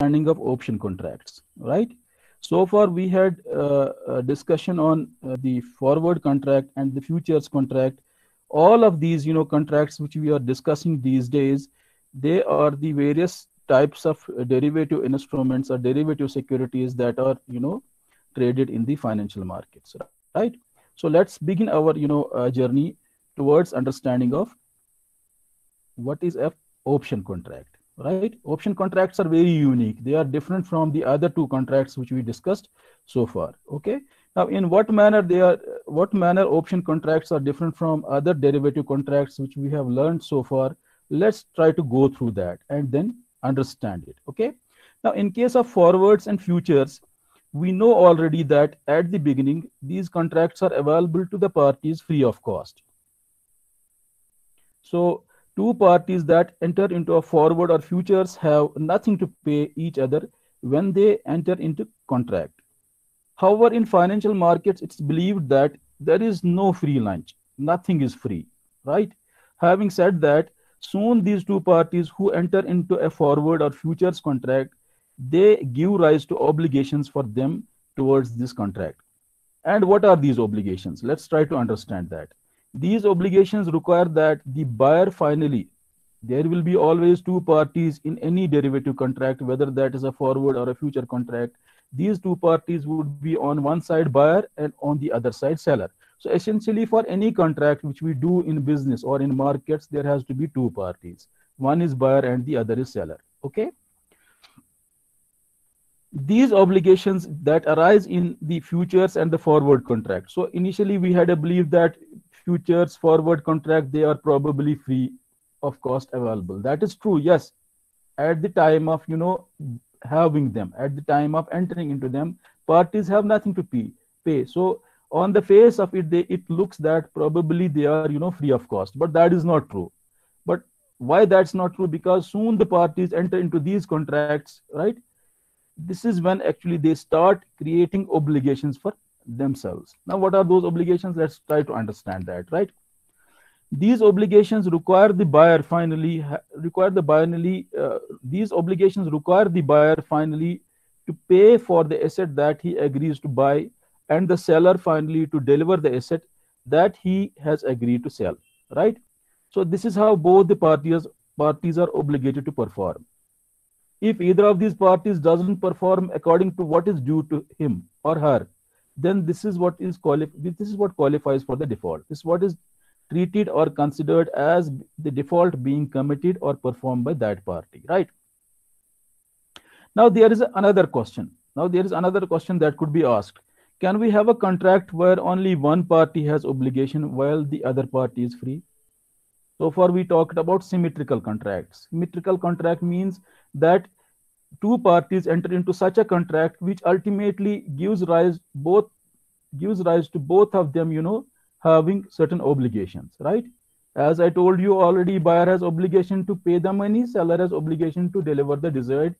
understanding of option contracts, right? So far we had a discussion on the forward contract and the futures contract. All of these, contracts which we are discussing these days, they are the various types of derivative instruments or derivative securities that are, traded in the financial markets, right? So let's begin our, journey towards understanding of what is a option contract, right? Option contracts are very unique. They are different from the other two contracts which we discussed so far. Okay, now in what manner option contracts are different from other derivative contracts which we have learned so far? Let's try to go through that and then understand it. Okay, now in case of forwards and futures, we know already that at the beginning these contracts are available to the parties free of cost. So two parties that enter into a forward or futures have nothing to pay each other when they enter into contract. However, in financial markets, it's believed that there is no free lunch. Nothing is free, right? Having said that, soon these two parties who enter into a forward or futures contract, they give rise to obligations for them towards this contract. And what are these obligations? Let's try to understand that. These obligations require that the buyer finally, there will be always two parties in any derivative contract, whether that is a forward or a future contract. These two parties would be on one side buyer and on the other side seller. So essentially for any contract which we do in business or in markets, there has to be two parties. One is buyer and the other is seller. Okay. These obligations that arise in the futures and the forward contract. So initially we had a belief that futures forward contract, they are probably free of cost available. That is true, yes, at the time of having them, at the time of entering into them, parties have nothing to pay. So on the face of it, it looks that probably they are free of cost, but that is not true. But why that's not true? Because soon the parties enter into these contracts, right? This is when actually they start creating obligations for themselves. Now what are those obligations? Let's try to understand that, right? These obligations require the buyer finally these obligations require the buyer finally to pay for the asset that he agrees to buy, and the seller finally to deliver the asset that he has agreed to sell, right? So this is how both the parties are obligated to perform. If either of these parties doesn't perform according to what is due to him or her, then this is what qualifies for the default. This is what is treated or considered as the default being committed or performed by that party, right? Now there is another question. That could be asked. Can we have a contract where only one party has obligation while the other party is free? So far we talked about symmetrical contracts. Symmetrical contract means that two parties enter into such a contract which ultimately gives rise to both of them, having certain obligations, right? As I told you already, buyer has obligation to pay the money, seller has obligation to deliver the desired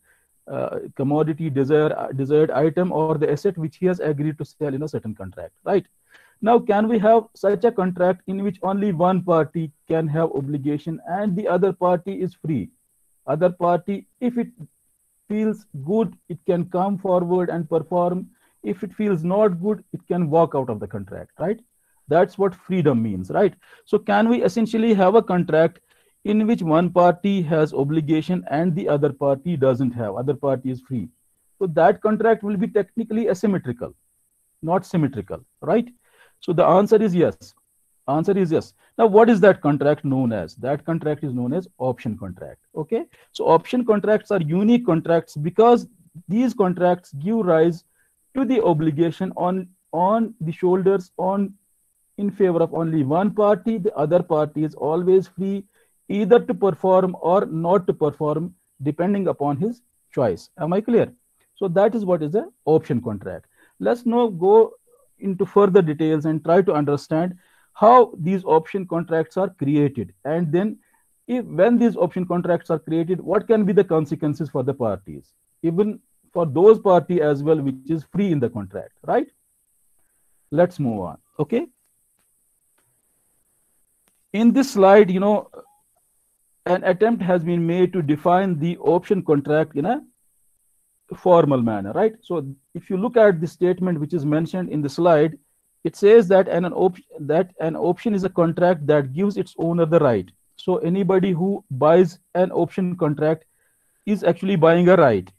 commodity, desired item or the asset which he has agreed to sell in a certain contract, right? Now, can we have such a contract in which only one party can have obligation and the other party is free? Other party, if it feels good, it can come forward and perform. If it feels not good, it can walk out of the contract, right? That's what freedom means, right? So can we essentially have a contract in which one party has obligation and the other party doesn't have, other party is free? So that contract will be technically asymmetrical, not symmetrical, right? So the answer is yes. Now, what is that contract known as? That contract is known as option contract. Okay. So option contracts are unique contracts because these contracts give rise to the obligation on the shoulders in favor of only one party. The other party is always free either to perform or not to perform depending upon his choice. Am I clear? So that is what is the option contract. Let's now go into further details and try to understand how these option contracts are created, and then when these option contracts are created, what can be the consequences for the parties, even for those party as well which is free in the contract, right? Let's move on. Okay, in this slide, an attempt has been made to define the option contract in a formal manner, right? So if you look at the statement which is mentioned in the slide, it says that an option is a contract that gives its owner the right. So anybody who buys an option contract is actually buying a right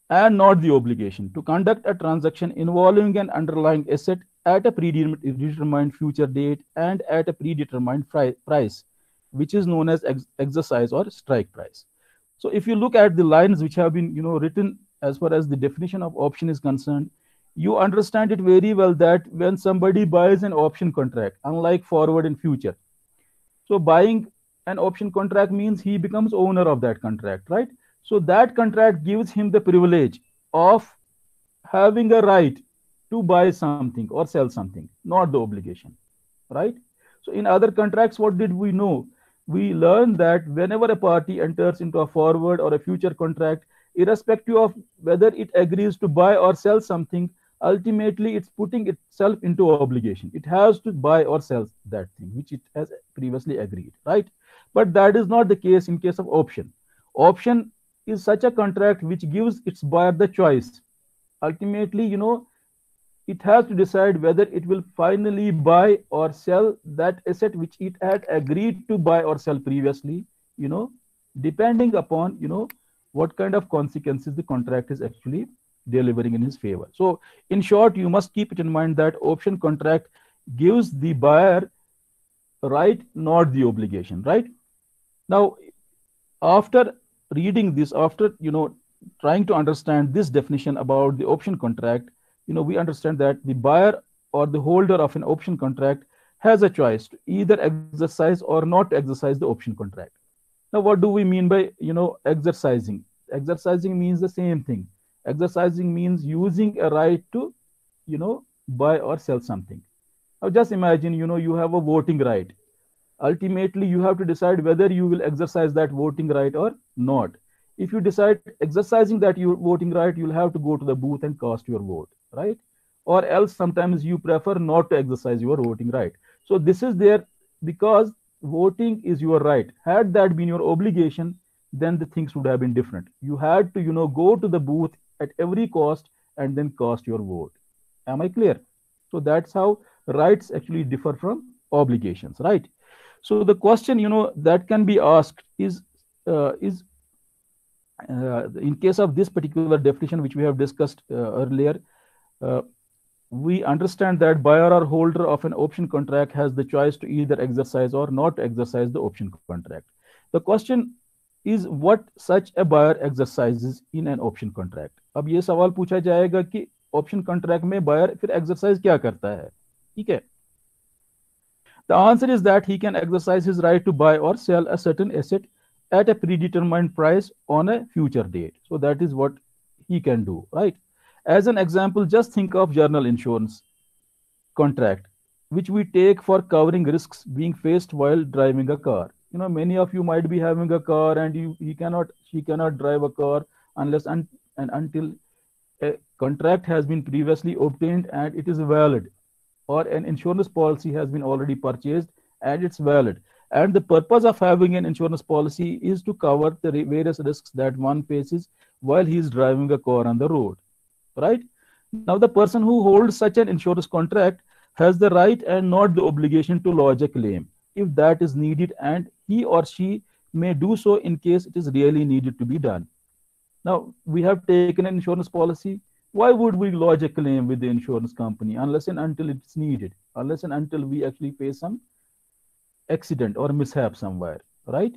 and not the obligation to conduct a transaction involving an underlying asset at a predetermined future date and at a predetermined price, which is known as exercise or strike price. So if you look at the lines which have been written as far as the definition of option is concerned, you understand it very well that when somebody buys an option contract, unlike forward and future, so buying an option contract means he becomes owner of that contract, right? So that contract gives him the privilege of having a right to buy something or sell something, not the obligation, right? So in other contracts, what did we know? We learned that whenever a party enters into a forward or a future contract, irrespective of whether it agrees to buy or sell something, ultimately it's putting itself into obligation. It has to buy or sell that thing which it has previously agreed, right? But that is not the case in case of option. Option is such a contract which gives its buyer the choice. Ultimately, it has to decide whether it will finally buy or sell that asset which it had agreed to buy or sell previously, you know, depending upon, what kind of consequences the contract is actually delivering in his favor. So, in short, you must keep it in mind that option contract gives the buyer right, not the obligation, right? Now, after reading this, after, trying to understand this definition about the option contract, we understand that the buyer or the holder of an option contract has a choice to either exercise or not to exercise the option contract. Now, what do we mean by, exercising? Exercising means the same thing. Exercising means using a right to, buy or sell something. Now, just imagine, you have a voting right. Ultimately, you have to decide whether you will exercise that voting right or not. If you decide exercising that your voting right, you'll have to go to the booth and cast your vote, right? Or else sometimes you prefer not to exercise your voting right. So this is there because voting is your right. Had that been your obligation, then the things would have been different. You had to, go to the booth at every cost and then cast your vote. Am I clear? So that's how rights actually differ from obligations, right? So the question, that can be asked is in case of this particular definition which we have discussed earlier, uh, we understand that buyer or holder of an option contract has the choice to either exercise or not exercise the option contract. The question is what such a buyer exercises in an option contract. अब ये सवाल पूछा जाएगा कि option contract में buyer फिर exercise क्या करता है, ठीक है? The answer is that he can exercise his right to buy or sell a certain asset at a predetermined price on a future date. So that is what he can do, right? As an example, just think of general insurance contract, which we take for covering risks being faced while driving a car. Many of you might be having a car and she cannot drive a car unless and until a contract has been previously obtained and it is valid, or an insurance policy has been already purchased and it's valid. And the purpose of having an insurance policy is to cover the various risks that one faces while he is driving a car on the road, right? Now, the person who holds such an insurance contract has the right and not the obligation to lodge a claim if that is needed, and he or she may do so in case it is really needed to be done. Now, we have taken an insurance policy. Why would we lodge a claim with the insurance company unless and until it's needed, unless and until we actually face some accident or mishap somewhere, right?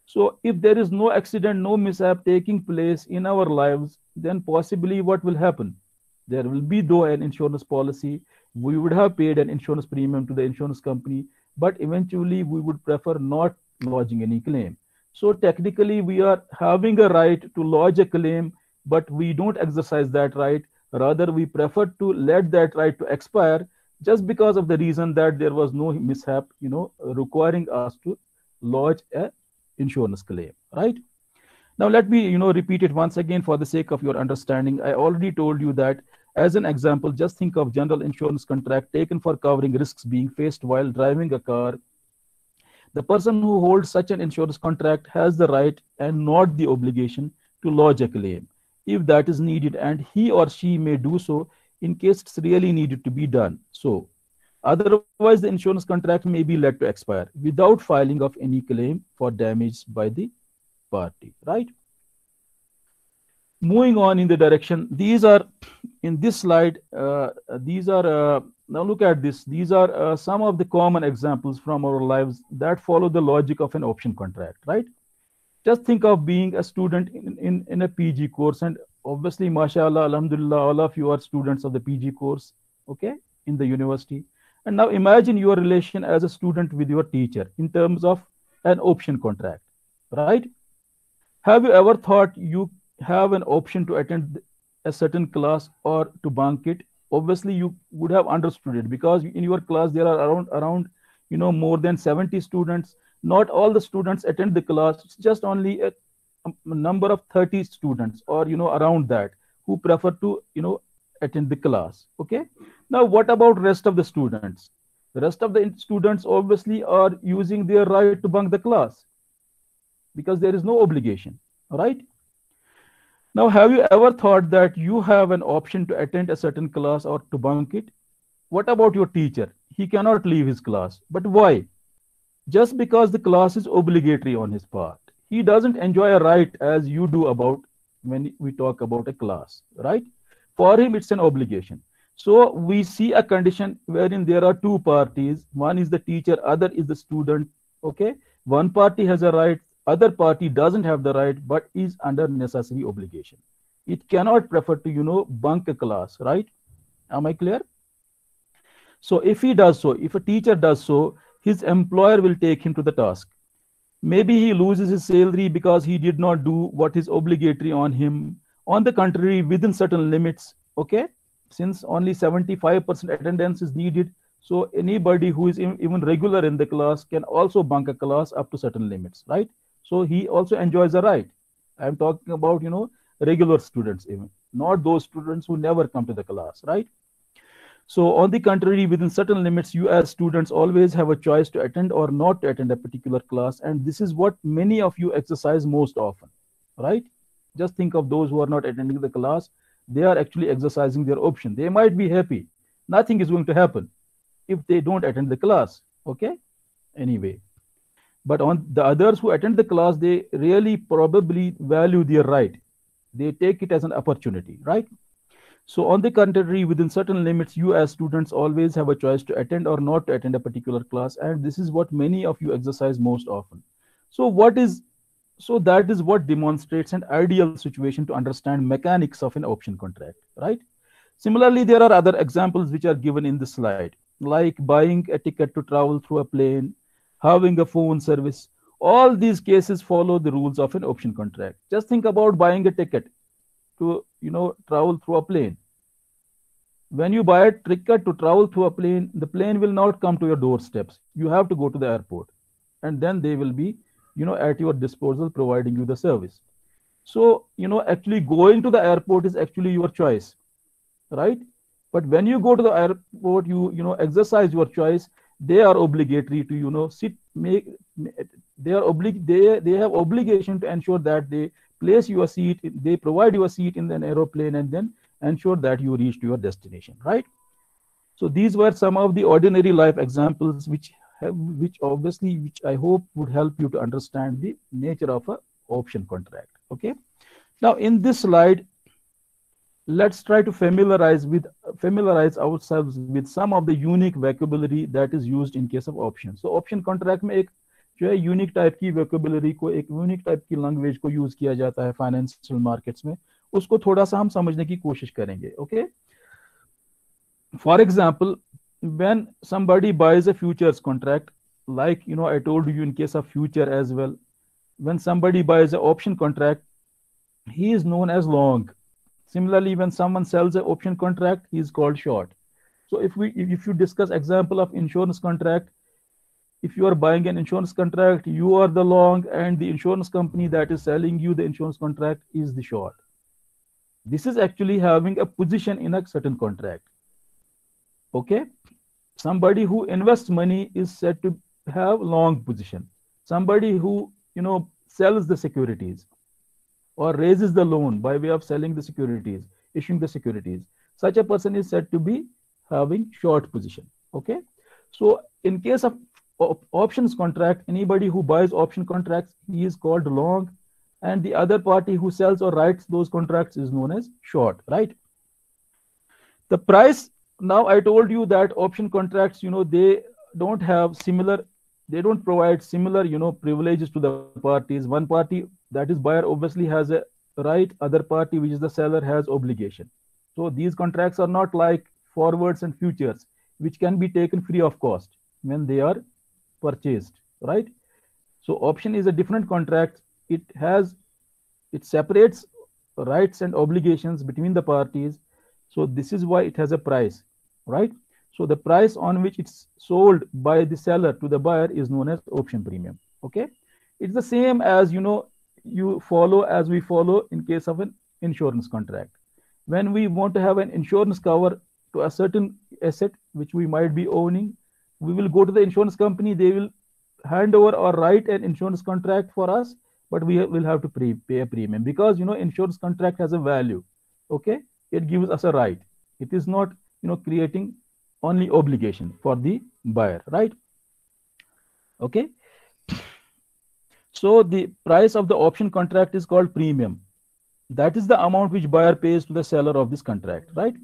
So if there is no accident, no mishap taking place in our lives, then possibly what will happen? There will be though an insurance policy. We would have paid an insurance premium to the insurance company, but eventually we would prefer not lodging any claim. So technically, we are having a right to lodge a claim, but we don't exercise that right. Rather, we prefer to let that right to expire just because of the reason that there was no mishap, requiring us to lodge a insurance claim, right? Now, let me, repeat it once again for the sake of your understanding. I already told you that as an example, just think of general insurance contract taken for covering risks being faced while driving a car. The person who holds such an insurance contract has the right and not the obligation to lodge a claim if that is needed, and he or she may do so in case it's really needed to be done. So otherwise, the insurance contract may be let to expire without filing of any claim for damage by the party, right? Moving on in the direction, these are in this slide, these are, now look at this. These are some of the common examples from our lives that follow the logic of an option contract, right? Just think of being a student in a PG course, and obviously, mashallah, alhamdulillah, all of you are students of the PG course, okay, in the university. And now imagine your relation as a student with your teacher in terms of an option contract, right? Have you ever thought you have an option to attend a certain class or to bunk it? Obviously, you would have understood it because in your class there are around more than 70 students. Not all the students attend the class. It's just only a number of 30 students or around that who prefer to attend the class. Okay. Now, what about rest of the students? The rest of the students obviously are using their right to bunk the class because there is no obligation, right? Now, have you ever thought that you have an option to attend a certain class or to bunk it? What about your teacher? He cannot leave his class. But why? Just because the class is obligatory on his part. He doesn't enjoy a right as you do about when we talk about a class, right? For him, it's an obligation. So we see a condition wherein there are two parties. One is the teacher, other is the student. Okay. One party has a right, other party doesn't have the right, but is under necessary obligation. It cannot prefer to, bunk a class, right? Am I clear? So if he does so, if a teacher does so, his employer will take him to the task. Maybe he loses his salary because he did not do what is obligatory on him. On the contrary, within certain limits, okay, since only 75% attendance is needed, so anybody who is even regular in the class can also bunk a class up to certain limits, right? So he also enjoys a right. I'm talking about, regular students even, not those students who never come to the class, right? So on the contrary, within certain limits, you as students always have a choice to attend or not to attend a particular class. And this is what many of you exercise most often, right? Just think of those who are not attending the class. They are actually exercising their option. They might be happy. Nothing is going to happen if they don't attend the class, okay? Anyway. But on the others who attend the class, they really probably value their right. They take it as an opportunity, right? So on the contrary, within certain limits, you as students always have a choice to attend or not to attend a particular class. And this is what many of you exercise most often. So that is what demonstrates an ideal situation to understand mechanics of an option contract, right? Similarly, there are other examples which are given in the slide, like buying a ticket to travel through a plane, having a phone service. All these cases follow the rules of an option contract. Just think about buying a ticket to travel through a plane. When you buy a ticket to travel through a plane, the plane will not come to your doorsteps. You have to go to the airport, and then they will be at your disposal providing you the service. So actually going to the airport is actually your choice, right? But when you go to the airport, you exercise your choice. They are obligatory to sit make they are they have obligation to ensure that they place you a seat, they provide you a seat in an aeroplane, and then ensure that you reach to your destination, right? So these were some of the ordinary life examples which I hope would help you to understand the nature of a option contract. Okay. Now in this slide, let's try to familiarize ourselves with some of the unique vocabulary that is used in case of option. So option contract में एक जो है unique type की vocabulary को, एक unique type की language को use किया जाता है फाइनेंशियल मार्केट्स में, उसको थोड़ा सा हम समझने की कोशिश करेंगे. Okay, for example, when somebody buys a futures contract, like I told you in case of future as well, when somebody buys an option contract, he is known as long. Similarly, when someone sells an option contract, he is called short. So if you discuss example of insurance contract, if you are buying an insurance contract, you are the long, and the insurance company that is selling you the insurance contract is the short. This is actually having a position in a certain contract. Okay, somebody who invests money is said to have long position. Somebody who sells the securities, or raises the loan by way of selling the securities, issuing the securities, such a person is said to be having short position. Okay. So in case of options contract, anybody who buys option contracts, he is called long, and the other party who sells or writes those contracts is known as short, right? The price, now I told you that option contracts, they don't have similar, they don't provide similar, privileges to the parties. One party, that is buyer, obviously has a right, other party, which is the seller, has obligation. So these contracts are not like forwards and futures, which can be taken free of cost when they are purchased, right? So option is a different contract. It separates rights and obligations between the parties. So this is why it has a price, right? So the price on which it's sold by the seller to the buyer is known as option premium. Okay. It's the same as, we follow in case of an insurance contract. When we want to have an insurance cover to a certain asset which we might be owning, we will go to the insurance company. They will hand over or write an insurance contract for us, but we will have to pay a premium, because insurance contract has a value. Okay. It gives us a right. It is not creating only obligation for the buyer, right? Okay. So the price of the option contract is called premium. That is the amount which buyer pays to the seller of this contract, right?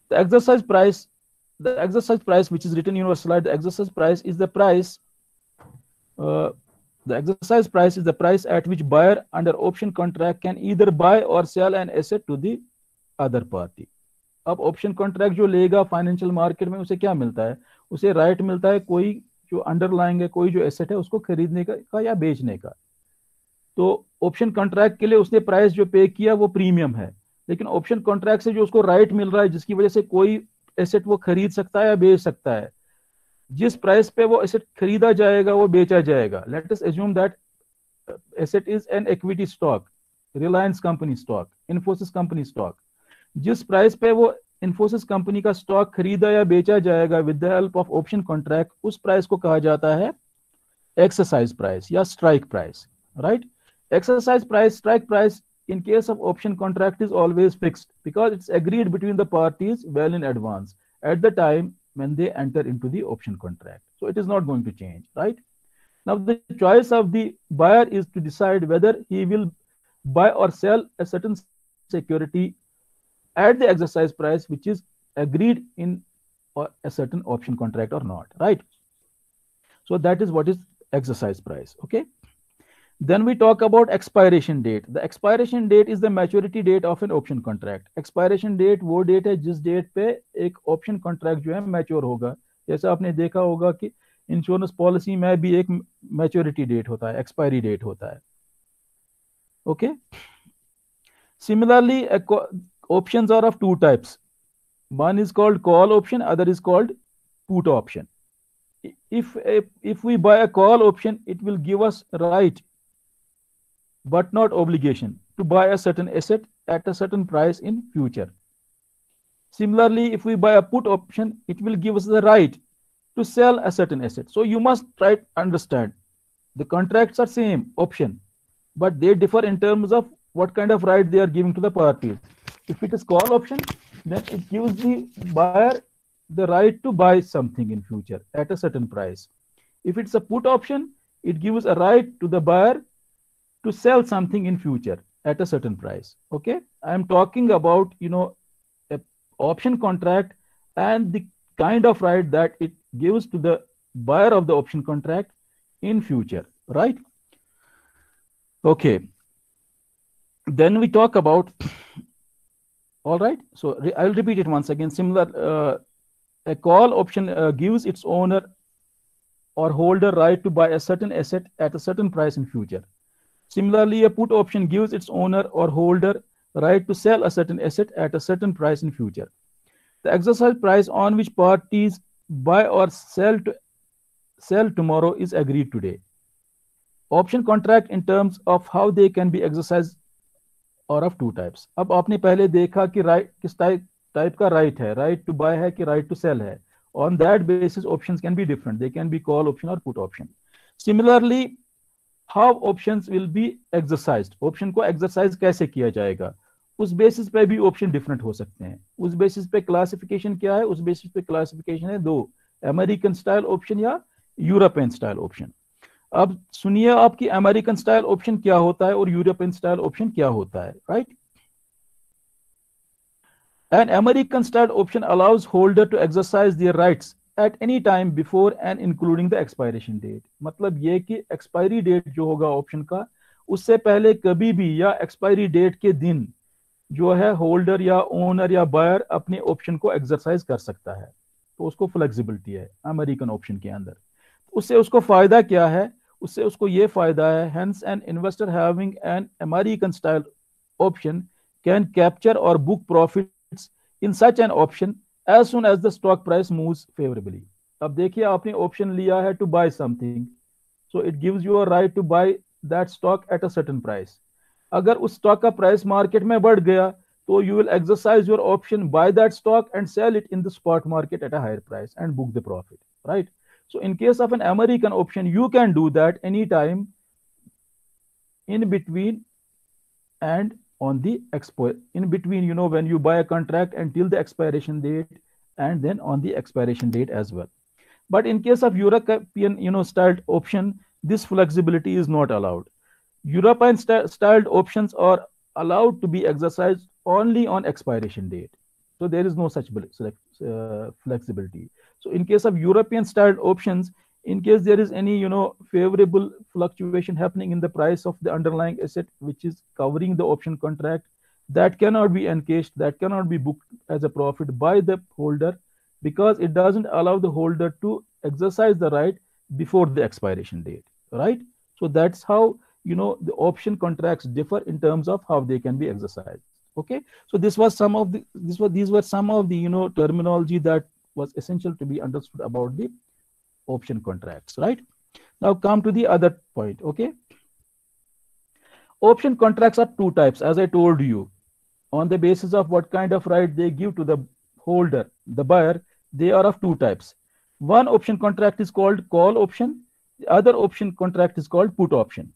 The exercise price, which is written in your slide, the exercise price is uh, the price at which buyer under option contract can either buy or sell an asset to the other party. अब option contract जो लेगा financial market में, उसे क्या मिलता है? उसे right मिलता है कोई जो अंडरलाइंग है, कोई जो एसेट है उसको खरीदने का या बेचने का। तो ऑप्शन कॉन्ट्रैक्ट के लिए उसने प्राइस जो पे किया वो प्रीमियम है, लेकिन ऑप्शन कॉन्ट्रैक्ट से जो उसको राइट मिल रहा है, जिसकी वजह से कोई एसेट वो खरीद सकता है या बेच सकता है, जिस प्राइस पे वो एसेट खरीदा जाएगा वो बेचा जाएगा। Let us assume that asset is an equity stock, Reliance company stock, Infosys company stock. जिस प्राइस पे वो इन्फोसिस कंपनी का स्टॉक खरीदा या बेचा जाएगा with the help of option contract, उस प्राइस को कहा जाता है एक्सरसाइज प्राइस या strike price, right? Exercise price, strike price in case of option contract is always fixed because it's agreed between the parties well in advance at the time when they enter into the option contract. So it is not going to change, right? Now the choice of the buyer is to decide whether he will buy or sell a certain security at the exercise price which is agreed in a certain option contract or not, right? So that is what is exercise price. Okay. Then we talk about expiration date. The expiration date is the maturity date of an option contract. Expiration date वो date है जिस date पे एक option contract जो है mature होगा। जैसे आपने देखा होगा कि इंश्योरेंस पॉलिसी में भी एक मैच्योरिटी डेट होता है, एक्सपायरी डेट होता है। Okay. Similarly, options are of two types. One is called call option, other is called put option. If we buy a call option, it will give us right but not obligation to buy a certain asset at a certain price in future. Similarly, if we buy a put option, it will give us the right to sell a certain asset. So you must try to understand the contracts are same option, but they differ in terms of what kind of right they are giving to the parties. If it is call option, then it gives the buyer the right to buy something in future at a certain price. If it's a put option, it gives a right to the buyer to sell something in future at a certain price. Okay, I am talking about a option contract and the kind of right that it gives to the buyer of the option contract in future, right? Okay, then we talk about all right, so I'll repeat it once again. Similar, a call option gives its owner or holder right to buy a certain asset at a certain price in future. Similarly, a put option gives its owner or holder right to sell a certain asset at a certain price in future. The exercise price on which parties buy or sell tomorrow is agreed today. Option contract in terms of how they can be exercised are of two types. अब आपने पहले देखा कि right किस type का right है, right to buy है कि right to sell है. On that basis, options can be different. They can be call option or put option. Similarly, how options will be exercised, option को exercise कैसे किया जाएगा, उस बेसिस पे भी ऑप्शन डिफरेंट हो सकते हैं। उस बेसिस पे क्लासिफिकेशन क्या है, उस बेसिस पे क्लासिफिकेशन है दो, अमेरिकन स्टाइल ऑप्शन या यूरोपियन स्टाइल ऑप्शन। अब सुनिए आपकी अमेरिकन स्टाइल ऑप्शन क्या होता है और यूरोपियन स्टाइल ऑप्शन क्या होता है, right. An American style option allows holder to exercise their rights at any time before and including the expiration date। मतलब ये कि एक्सपायरी डेट जो होगा ऑप्शन का, उससे पहले कभी भी या एक्सपायरी डेट के दिन जो है होल्डर या ओनर या बायर अपने ऑप्शन को एक्सरसाइज कर सकता है। तो उसको फ्लेक्सिबिलिटी है अमेरिकन ऑप्शन के अंदर। उससे उसको फायदा क्या है, उससे उसको ये फायदा है, hence an investor having an American style option can capture और book profits in such an option as soon as the stock price moves favourably. अब देखिए आपने ऑप्शन लिया है to buy something, so it gives you a right to buy that stock at a certain price. अगर उस stock का price market में बढ़ गया तो you will exercise your option buy that stock and sell it in the spot market at a higher price and book the profit, right. So in case of an American option, you can do that anytime in between and on the expo in between, when you buy a contract until the expiration date and then on the expiration date as well. But in case of European, styled option, this flexibility is not allowed. European styled options are allowed to be exercised only on expiration date. So there is no such flexibility. So in case of European styled options, in case there is any favorable fluctuation happening in the price of the underlying asset which is covering the option contract, that cannot be encashed, that cannot be booked as a profit by the holder, because it doesn't allow the holder to exercise the right before the expiration date, right? So that's how the option contracts differ in terms of how they can be exercised. Okay, so these were some of the terminology that was essential to be understood about the option contracts, right? Now come to the other point. Okay, option contracts are two types, as I told you, on the basis of what kind of right they give to the holder, the buyer. They are of two types. One option contract is called call option, the other option contract is called put option.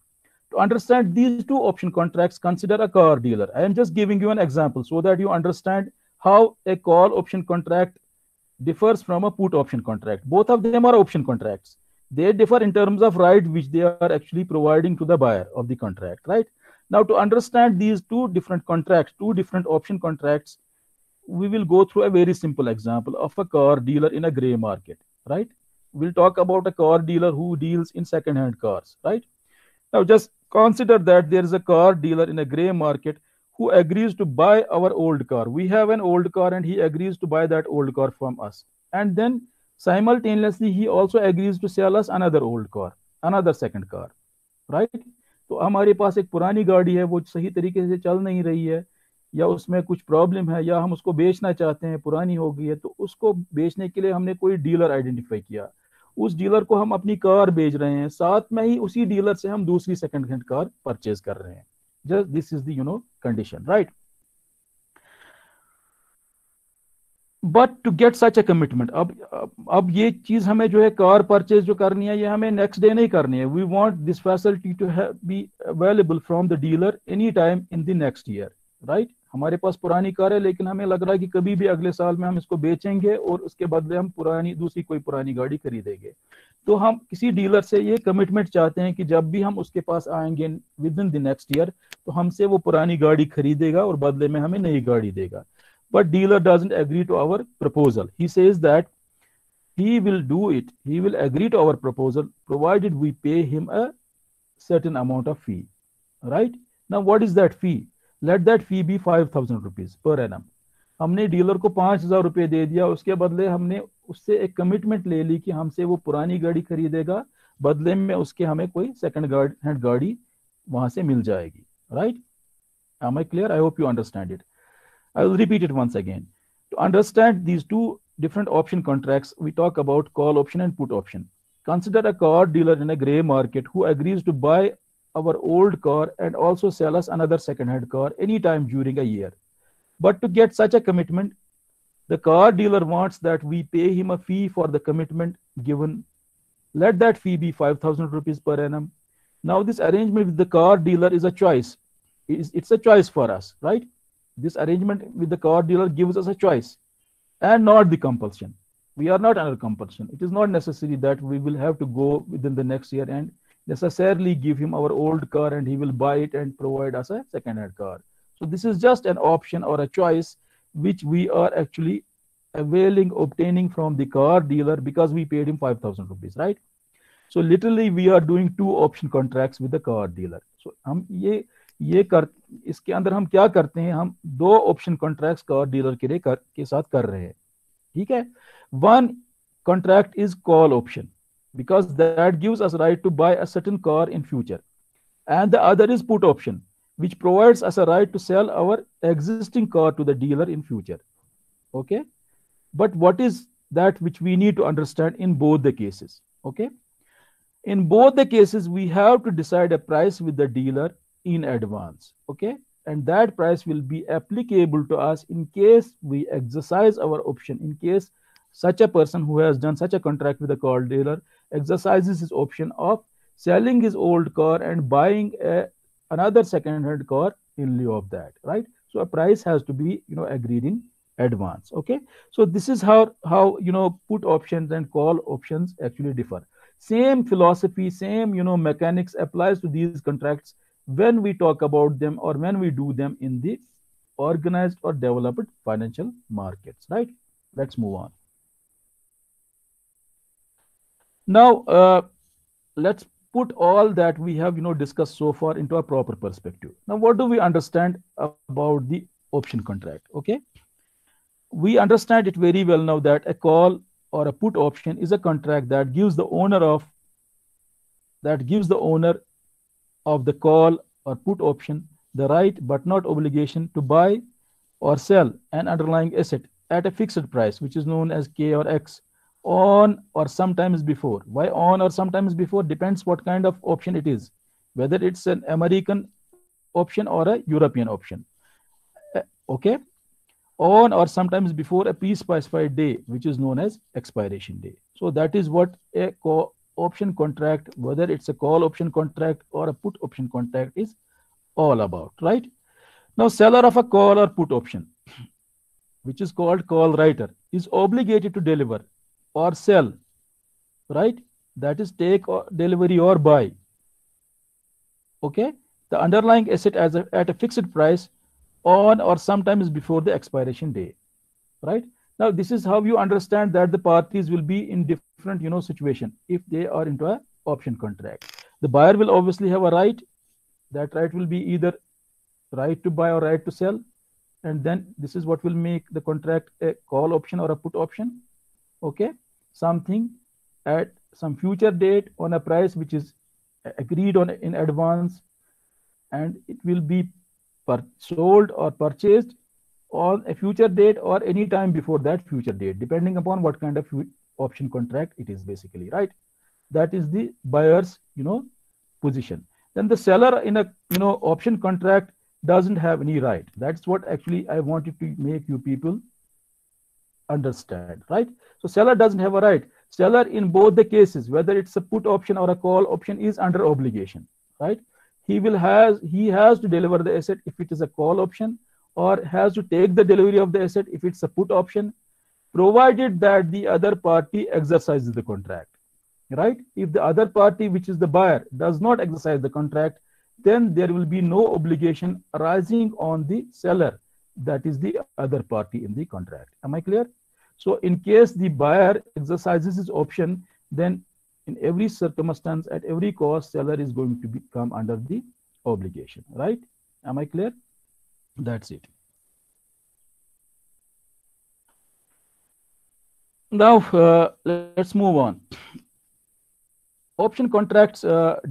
To understand these two option contracts, consider a car dealer. I am just giving you an example so that you understand how a call option contract differs from a put option contract. Both of them are option contracts. They differ in terms of right which they are actually providing to the buyer of the contract, right? Now, to understand these two different contracts, two different option contracts, we will go through a very simple example of a car dealer in a gray market, right? We'll talk about a car dealer who deals in second-hand cars, right? Now, just consider that there is a car dealer in a gray market who agrees to buy our old car. We have an old car and he agrees to buy that old car from us. And then simultaneously, he also agrees to sell us another old car, another second car, right? तो हमारे पास एक पुरानी गाड़ी है, वो सही तरीके से चल नहीं रही है, या उसमें कुछ प्रॉब्लम है, या हम उसको बेचना चाहते हैं, पुरानी हो गई है, तो उसको बेचने के लिए हमने कोई डीलर आइडेंटिफाई किया, उस डीलर को हम अपनी कार बेच रहे हैं, साथ में ही उसी डीलर से हम दूसरी सेकंड हैंड कार परचेज कर रहे हैं। Just this is the condition, right. But to get such a commitment, अब ये चीज हमें जो है कार परचेज जो करनी है, ये हमें नेक्स्ट डे नहीं करनी है। We want this facility to be available from the dealer any time in the next year, right. हमारे पास पुरानी कार है, लेकिन हमें लग रहा है कि कभी भी अगले साल में हम इसको बेचेंगे और उसके बदले हम दूसरी कोई पुरानी गाड़ी खरीदेंगे। तो हम किसी डीलर से ये कमिटमेंट चाहते हैं कि जब भी हम उसके पास आएंगे with in the next year, तो हमसे वो पुरानी गाड़ी खरीदेगा और बदले में हमें नई गाड़ी देगा। But dealer doesn't agree to our proposal. He says that he will do it. He will agree to our proposal provided we pay him a certain amount of fee. Right? Now, what is that fee? Let that fee be 5,000 rupees per annum. हमने dealer को 5,000 रुपये दे दिया, उसके बदले हमने उससे एक commitment ले ली कि हमसे वो पुरानी गाड़ी खरीदेगा, बदले में उसके हमें कोई सेकंड हैंड गाड़ी वहां से मिल जाएगी। Right? Am I clear? I hope you understand it. I will repeat it once again. To understand these two different option contracts, we talk about call option and put option. Consider a car dealer in a gray market who agrees to buy our old car and also sell us another second-hand car anytime during a year. But to get such a commitment, the car dealer wants that we pay him a fee for the commitment given. Let that fee be 5,000 rupees per annum. Now this arrangement with the car dealer is a choice. It's a choice for us, right? This arrangement with the car dealer gives us a choice and not the compulsion. We are not under compulsion. It is not necessary that we will have to go within the next year and necessarily give him our old car and he will buy it and provide us a second hand car. So this is just an option or a choice which we are actually availing, obtaining from the car dealer because we paid him 5,000 rupees, right? So literally we are doing two option contracts with the car dealer. So हम ये कर इसके अंदर हम क्या करते हैं, हम दो ऑप्शन कॉन्ट्रैक्ट्स कार डीलर के साथ कर रहे हैं, ठीक है. One contract is call option because that gives us right to buy a certain car in future, and the other is put option which provides us a right to sell our existing car to the dealer in future. Okay, but what is that which we need to understand in both the cases? Okay, in both the cases we have to decide a price with the dealer in advance. Okay, and that price will be applicable to us in case we exercise our option, in case such a person who has done such a contract with a car dealer exercises his option of selling his old car and buying another second hand car in lieu of that, right? So a price has to be agreed in advance. Okay, so this is how put options and call options actually differ. Same philosophy, same mechanics applies to these contracts when we talk about them or when we do them in the organized or developed financial markets, right? Let's move on. Now, let's put all that we have discussed so far into a proper perspective. Now, what do we understand about the option contract? Okay, we understand it very well now that a call or a put option is a contract that gives the owner of the call or put option the right but not obligation to buy or sell an underlying asset at a fixed price, which is known as K or X, on or sometimes before. Why on or sometimes before? Depends what kind of option it is, whether it's an American option or a European option. Okay, on or sometimes before a pre-specified day, which is known as expiration day. So that is what a option contract, whether it's a call option contract or a put option contract, is all about, right? Now, seller of a call or put option, which is called call writer, is obligated to deliver or sell, right? That is take or delivery or buy. Okay, the underlying asset at a fixed price on or sometimes before the expiration day, right? Now this is how you understand that the parties will be in different situation if they are into a option contract. The buyer will obviously have a right. That right will be either right to buy or right to sell, and then this is what will make the contract a call option or a put option. Okay, something at some future date on a price which is agreed on in advance, and it will be sold or purchased on a future date or any time before that future date, depending upon what kind of option contract it is, basically, right? That is the buyer's position. Then the seller in a option contract doesn't have any right. That's what actually I wanted to make you people understand, right? So seller doesn't have a right. Seller in both the cases, whether it's a put option or a call option, is under obligation, right? He has to deliver the asset if it is a call option, or has to take the delivery of the asset if it's a put option, provided that the other party exercises the contract, right? If the other party, which is the buyer, does not exercise the contract, then there will be no obligation arising on the seller, that is the other party in the contract. Am I clear? So in case the buyer exercises his option, then in every circumstance, at every cost, seller is going to come under the obligation, right? Am I clear? That's it. Now, let's move on. Option contracts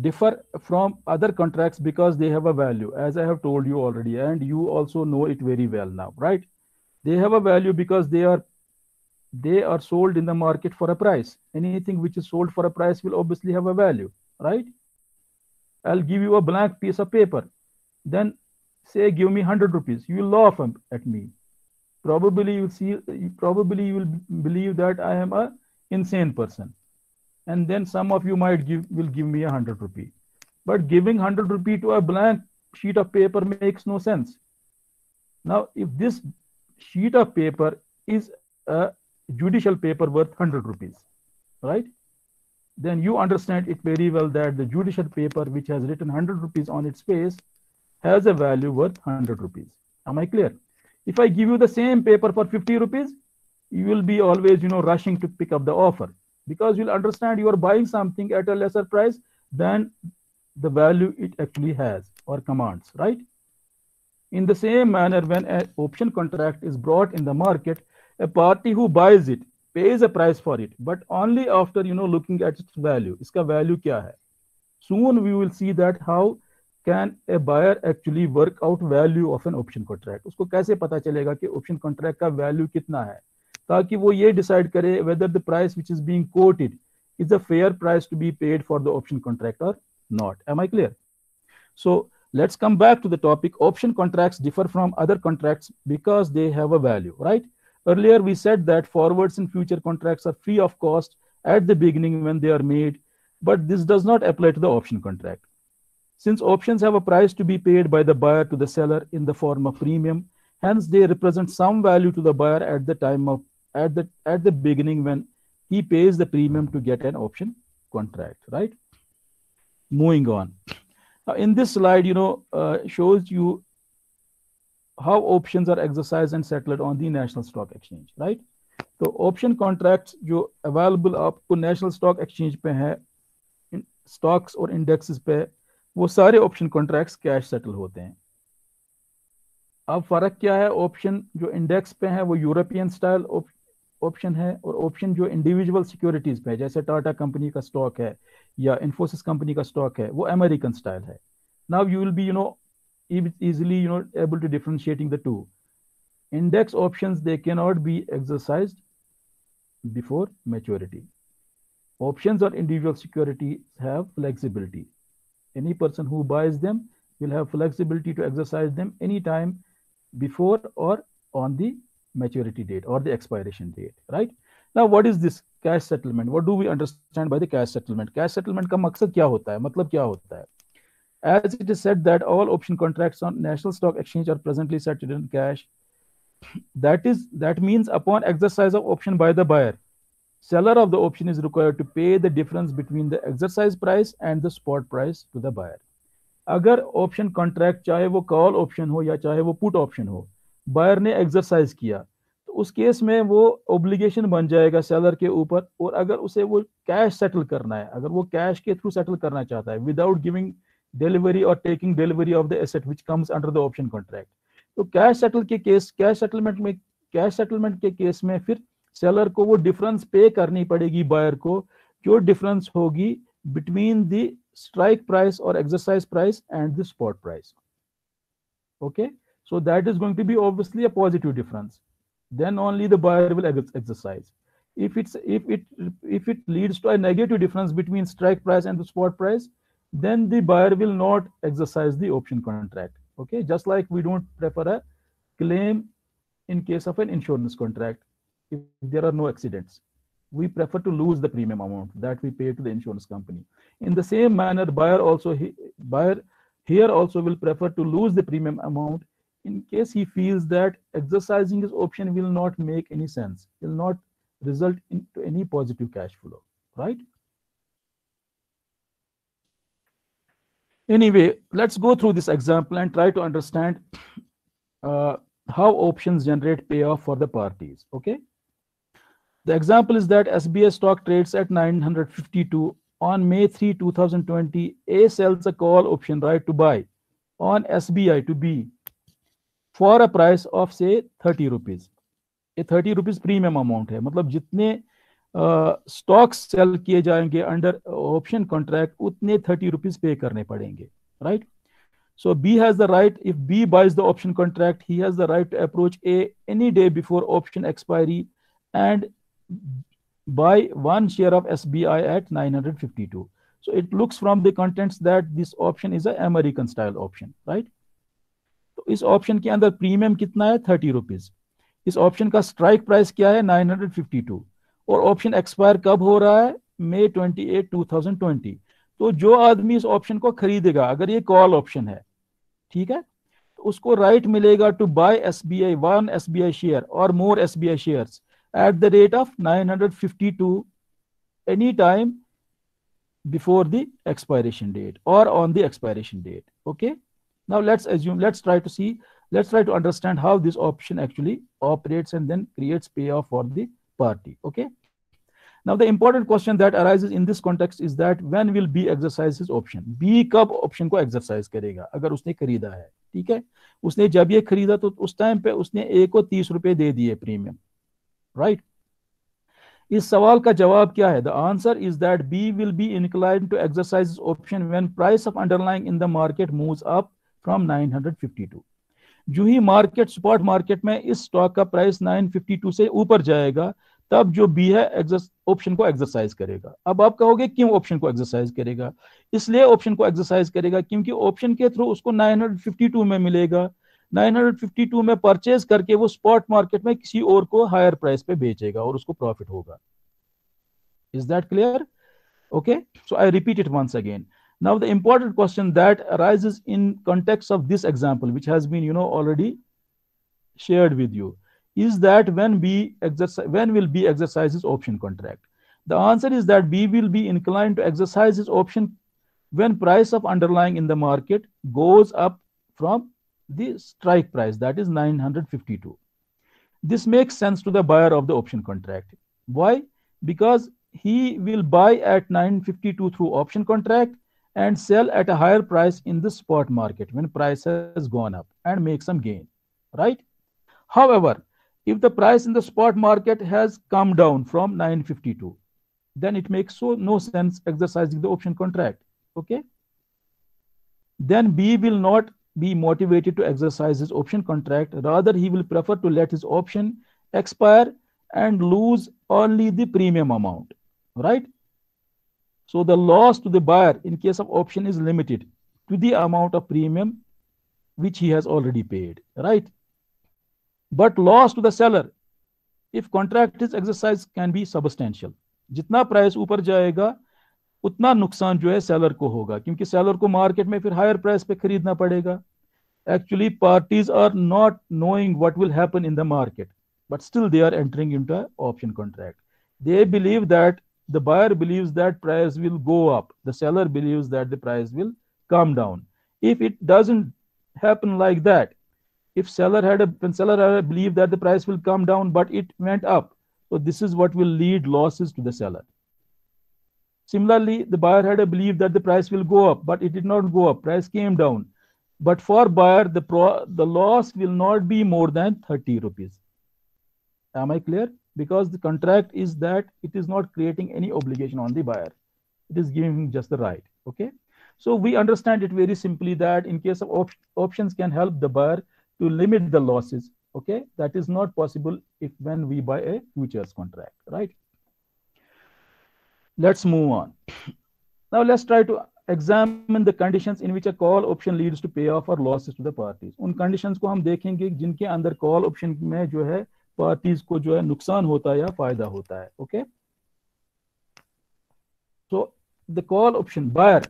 differ from other contracts because they have a value, as I have told you already, and you also know it very well now, right? They have a value because they are sold in the market for a price. Anything which is sold for a price will obviously have a value, right? I'll give you a blank piece of paper, then say give me 100 rupees. You will laugh at me. Probably you will believe that I am a insane person, and then some of you will give me 100 rupees. but giving 100 rupee to a blank sheet of paper makes no sense. Now, if this sheet of paper is a judicial paper worth 100 rupees, right? Then you understand it very well that the judicial paper which has written 100 rupees on its face has a value worth 100 rupees. Am I clear? If I give you the same paper for 50 rupees, you will be always, rushing to pick up the offer, because you'll understand you are buying something at a lesser price than the value it actually has or commands, right? In the same manner, when an option contract is brought in the market, a party who buys it pays a price for it, but only after looking at its value. Iska value kya hai? Soon we will see that how can a buyer actually work out value of an option contract. उसको कैसे पता चलेगा कि option contract का value कितना है, ताकि वो ये decide करे whether the price which is being quoted is a fair price to be paid for the option contract or not. Am I clear? So let's come back to the topic. Option contracts differ from other contracts because they have a value, right? Earlier we said that forwards and future contracts are free of cost at the beginning when they are made, but this does not apply to the option contract. Since options have a price to be paid by the buyer to the seller in the form of premium, hence they represent some value to the buyer at the time of at the beginning when he pays the premium to get an option contract, right? Moving on. Now, in this slide, shows you how options are exercised and settled on the National Stock Exchange, right? So option contracts जो available आपको National Stock Exchange पे है, stocks और indexes पे, वो सारे option contracts cash settle होते हैं. अब फर्क क्या है? ऑप्शन जो इंडेक्स पे है वो यूरोपियन स्टाइल ऑप्शन है, और ऑप्शन जो इंडिविजुअल सिक्योरिटीज पे है, जैसे टाटा कंपनी का स्टॉक है या इन्फोसिस कंपनी का स्टॉक है, वो अमेरिकन स्टाइल है. Now you will be easily able to differentiating the two. Index options, they cannot be exercised before maturity. Options or individual security have flexibility. Any person who buys them will have flexibility to exercise them anytime before or on the maturity date or the expiration date, right? Now, what is this cash settlement? What do we understand by the cash settlement? Cash settlement का मकसद क्या होता है, मतलब क्या होता है? As it is said that all option contracts on National Stock Exchange are presently settled in cash. That means upon exercise of option by the buyer, seller of the option is required to pay the difference between the exercise price and the spot price to the buyer. अगर option contract चाहे वो call option हो या चाहे वो put option हो, buyer ने exercise किया तो उस केस में वो ऑब्लिगेशन बन जाएगा सेलर के ऊपर. और अगर उसे वो कैश सेटल करना है, अगर वो कैश के थ्रू सेटल करना चाहता है विदाउट गिविंग डिलीवरी और taking delivery of the asset which comes under the option contract, तो कैश सेटलमेंट के केस में फिर सेलर को वो डिफरेंस पे करनी पड़ेगी बायर को, जो डिफरेंस होगी between the strike price or exercise price and the spot price. Okay, so that is going to be obviously a positive difference. Then only the buyer will exercise. If it leads to a negative difference between strike price and the spot price, then the buyer will not exercise the option contract. Okay, just like we don't prefer a claim in case of an insurance contract if there are no accidents. We prefer to lose the premium amount that we pay to the insurance company. In the same manner, buyer here also will prefer to lose the premium amount in case he feels that exercising his option will not make any sense, will not result into any positive cash flow, right? Anyway, let's go through this example and try to understand how options generate payoff for the parties. Okay. The example is that SBI stock trades at 952 on May 3, 2020. A sells a call option right to buy on SBI to B for a price of say 30 rupees. ये 30 rupees premium amount है, मतलब जितने stocks cell किए जाएंगे under option contract उतने 30 rupees पे करने पड़ेंगे, right? So B has the right, if B buys the option contract, he has the right to approach A any day before option expiry and buy one share of SBI at 952. So it looks from the contents that this option is an American style option, right? तो इस option के अंदर premium कितना है? 30 rupees. इस option का strike price क्या है? 952. और ऑप्शन एक्सपायर कब हो रहा है? May 28, 2020. तो जो आदमी इस ऑप्शन को खरीदेगा, अगर ये कॉल ऑप्शन है, ठीक है, तो उसको राइट मिलेगा to buy SBI 1 SBI share और more SBI shares at the rate of 952 any time before the expiration date or on the expiration date. Okay, now let's try to understand how this option actually operates and then creates payoff for the party. Okay, now the important question that arises in this context is that when will B exercise his option? B कब option को exercise करेगा? अगर उसने खरीदा है, ठीक है, उसने जब ये खरीदा तो उस टाइम पे उसने A को 30 रुपए दे दिए प्रीमियम, राइट? इस सवाल का जवाब क्या है? The answer is that B will be inclined to exercise option when price of underlying in the market moves up from 952। जो ही मार्केट स्पॉट मार्केट में इस स्टॉक का प्राइस 952 से ऊपर जाएगा, तब जो बी है ऑप्शन को एक्सरसाइज करेगा। अब आप कहोगे क्यों ऑप्शन को एक्सरसाइज करेगा? इसलिए ऑप्शन को एक्सरसाइज करेगा क्योंकि ऑप्शन के थ्रू उसको 952 में मिलेगा, 952 में परचेज करके वो स्पॉट मार्केट में किसी और को हायर प्राइस पे बेचेगा और उसको प्रॉफिट होगा। Is that clear? Okay, so I repeat it once again. Now the important question that arises in context of this example, which has been already shared with you, is that when will B exercise his option contract? The answer is that B will be inclined to exercise his option when price of underlying in the market goes up from the strike price, that is 952. This makes sense to the buyer of the option contract. Why? Because he will buy at 952 through option contract and sell at a higher price in the spot market when price has gone up and make some gain, right? However, if the price in the spot market has come down from 952, then it makes no sense exercising the option contract. Okay, then B will not be motivated to exercise his option contract. Rather, he will prefer to let his option expire and lose only the premium amount, right? So the loss to the buyer in case of option is limited to the amount of premium which he has already paid, right? But loss to the seller if contract is exercised can be substantial. जितना price ऊपर जाएगा उतना नुकसान जो है seller को होगा, क्योंकि सेलर को मार्केट में फिर हायर प्राइस पे खरीदना पड़ेगा। Actually, parties are not knowing what will happen in the market, but still they are entering into an option contract. They believe that the buyer believes that price will go up, the seller believes that the price will come down. If it doesn't happen like that, if seller had believed that the price will come down but it went up, so this is what will lead losses to the seller. Similarly, the buyer had a belief that the price will go up, but it did not go up, price came down. But for buyer, the loss will not be more than 30 rupees. Am I clear? Because the contract is that it is not creating any obligation on the buyer. It is giving him just the right. Okay. So we understand it very simply that in case of options can help the buyer to limit the losses. Okay. That is not possible when we buy a futures contract, right? Let's move on. Now let's try to examine the conditions in which a call option leads to payoff or losses to the parties. उन conditions को हम देखेंगे जिनके अंदर call option में जो है parties को जो है नुकसान होता है या फायदा होता है. Okay. So the call option buyer,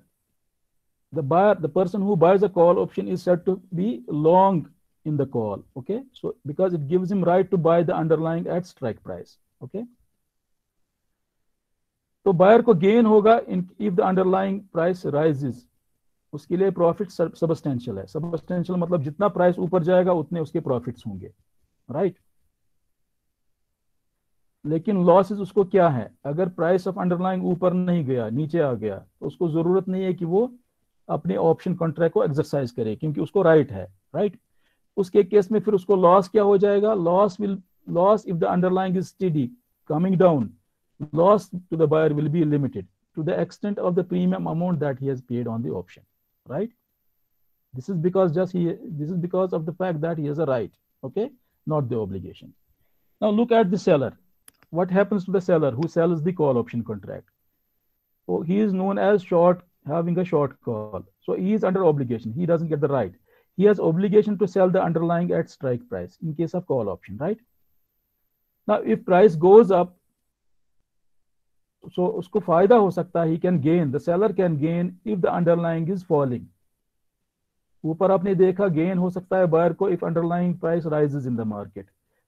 the person who buys a call option is said to be long in the call. Okay. So because it gives him right to buy the underlying at strike price. Okay. तो buyer को gain होगा if the underlying price rises, उसके लिए profit substantial है. Substantial मतलब जितना price ऊपर जाएगा उतने उसके प्रॉफिट्स होंगे, राइट? लेकिन लॉसेस उसको क्या है? अगर प्राइस ऑफ अंडरलाइंग ऊपर नहीं गया, नीचे आ गया, तो उसको जरूरत नहीं है कि वो अपने ऑप्शन कॉन्ट्रैक्ट को एक्सरसाइज करे, क्योंकि उसको राइट है, राइट? उसके केस में फिर उसको लॉस क्या हो जाएगा? Loss if the underlying is steady coming down, loss to the buyer will be limited to the extent of the premium amount that he has paid on the option, right? This is because of the fact that he has a right, okay, not the obligation. Now look at the seller. What happens to the seller who sells the call option contract? So he is known as short, having a short call. So he is under obligation. He doesn't get the right. He has obligation to sell the underlying at strike price in case of call option, right? Now if price goes up, So उसको फायदा हो सकता है, he can gain, the seller can gain if the underlying is falling. ऊपर आपने देखा gain हो सकता है बायर को if underlying price rises in the market,